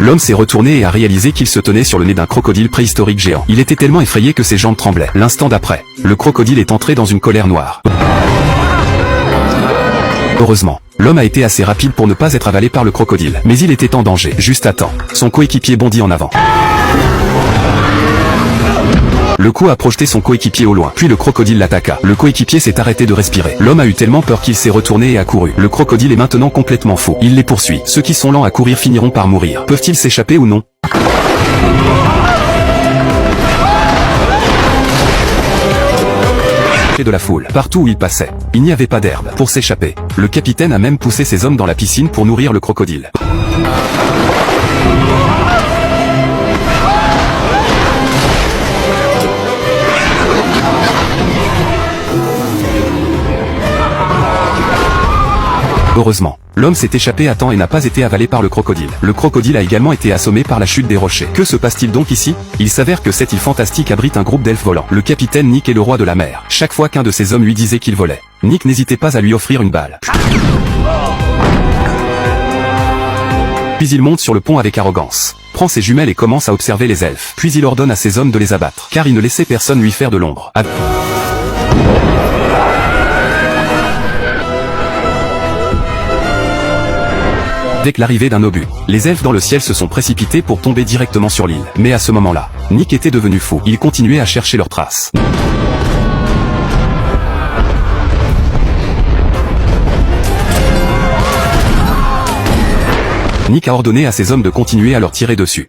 L'homme s'est retourné et a réalisé qu'il se tenait sur le nez d'un crocodile préhistorique géant. Il était tellement effrayé que ses jambes tremblaient. L'instant d'après, le crocodile est entré dans une colère noire. Heureusement, l'homme a été assez rapide pour ne pas être avalé par le crocodile. Mais il était en danger. Juste à temps, son coéquipier bondit en avant. Le coup a projeté son coéquipier au loin, puis le crocodile l'attaqua. Le coéquipier s'est arrêté de respirer. L'homme a eu tellement peur qu'il s'est retourné et a couru. Le crocodile est maintenant complètement fou. Il les poursuit. Ceux qui sont lents à courir finiront par mourir. Peuvent-ils s'échapper ou non? De la foule. Partout où il passait, il n'y avait pas d'herbe. Pour s'échapper, le capitaine a même poussé ses hommes dans la piscine pour nourrir le crocodile. Heureusement, l'homme s'est échappé à temps et n'a pas été avalé par le crocodile. Le crocodile a également été assommé par la chute des rochers. Que se passe-t-il donc ici? Il s'avère que cette île fantastique abrite un groupe d'elfes volants. Le capitaine Nick est le roi de la mer. Chaque fois qu'un de ses hommes lui disait qu'il volait, Nick n'hésitait pas à lui offrir une balle. Puis il monte sur le pont avec arrogance, prend ses jumelles et commence à observer les elfes. Puis il ordonne à ses hommes de les abattre, car il ne laissait personne lui faire de l'ombre. Avec l'arrivée d'un obus, les elfes dans le ciel se sont précipités pour tomber directement sur l'île. Mais à ce moment-là, Nick était devenu fou. Il continuait à chercher leurs traces. Nick a ordonné à ses hommes de continuer à leur tirer dessus.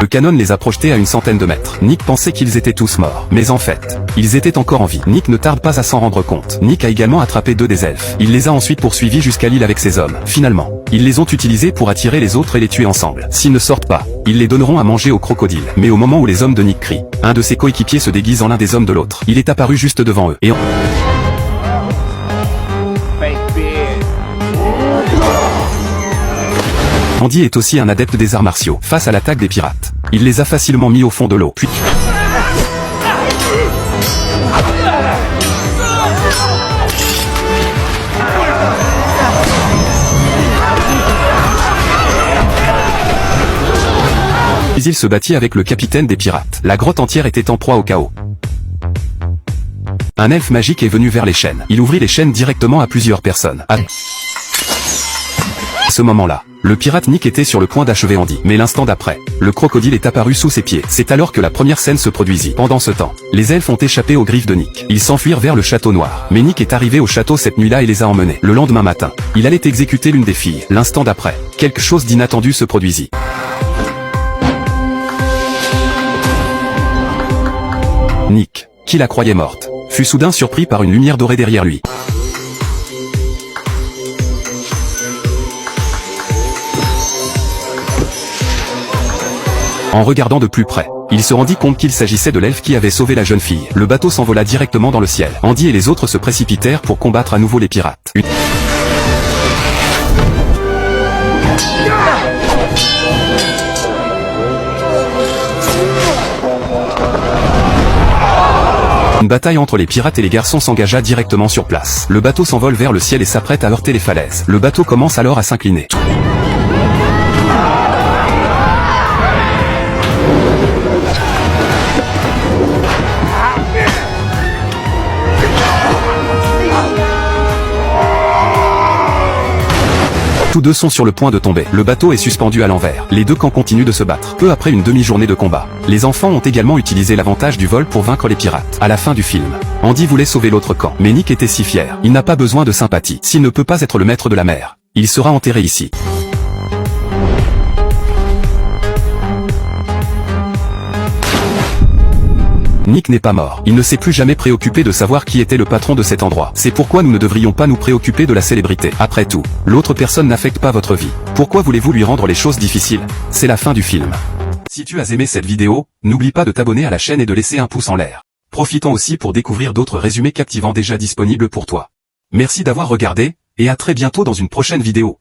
Le canon les a projetés à une centaine de mètres. Nick pensait qu'ils étaient tous morts. Mais en fait, ils étaient encore en vie. Nick ne tarde pas à s'en rendre compte. Nick a également attrapé 2 des elfes. Il les a ensuite poursuivis jusqu'à l'île avec ses hommes. Finalement, ils les ont utilisés pour attirer les autres et les tuer ensemble. S'ils ne sortent pas, ils les donneront à manger aux crocodiles. Mais au moment où les hommes de Nick crient, un de ses coéquipiers se déguise en l'un des hommes de l'autre. Il est apparu juste devant eux. Et Andy est aussi un adepte des arts martiaux. Face à l'attaque des pirates, il les a facilement mis au fond de l'eau. Puis il se battit avec le capitaine des pirates. La grotte entière était en proie au chaos. Un elfe magique est venu vers les chaînes. Il ouvrit les chaînes directement à plusieurs personnes. À ce moment-là, le pirate Nick était sur le point d'achever Andy. Mais l'instant d'après, le crocodile est apparu sous ses pieds. C'est alors que la première scène se produisit. Pendant ce temps, les elfes ont échappé aux griffes de Nick. Ils s'enfuirent vers le château noir. Mais Nick est arrivé au château cette nuit-là et les a emmenés. Le lendemain matin, il allait exécuter l'une des filles. L'instant d'après, quelque chose d'inattendu se produisit. Nick, qui la croyait morte, fut soudain surpris par une lumière dorée derrière lui. En regardant de plus près, il se rendit compte qu'il s'agissait de l'elfe qui avait sauvé la jeune fille. Le bateau s'envola directement dans le ciel. Andy et les autres se précipitèrent pour combattre à nouveau les pirates. Une bataille entre les pirates et les garçons s'engagea directement sur place. Le bateau s'envole vers le ciel et s'apprête à heurter les falaises. Le bateau commence alors à s'incliner. Tous deux sont sur le point de tomber. Le bateau est suspendu à l'envers. Les deux camps continuent de se battre. Peu après une demi-journée de combat, les enfants ont également utilisé l'avantage du vol pour vaincre les pirates. À la fin du film, Andy voulait sauver l'autre camp. Mais Nick était si fier. Il n'a pas besoin de sympathie. S'il ne peut pas être le maître de la mer, il sera enterré ici. Nick n'est pas mort. Il ne s'est plus jamais préoccupé de savoir qui était le patron de cet endroit. C'est pourquoi nous ne devrions pas nous préoccuper de la célébrité. Après tout, l'autre personne n'affecte pas votre vie. Pourquoi voulez-vous lui rendre les choses difficiles? C'est la fin du film. Si tu as aimé cette vidéo, n'oublie pas de t'abonner à la chaîne et de laisser un pouce en l'air. Profitons aussi pour découvrir d'autres résumés captivants déjà disponibles pour toi. Merci d'avoir regardé, et à très bientôt dans une prochaine vidéo.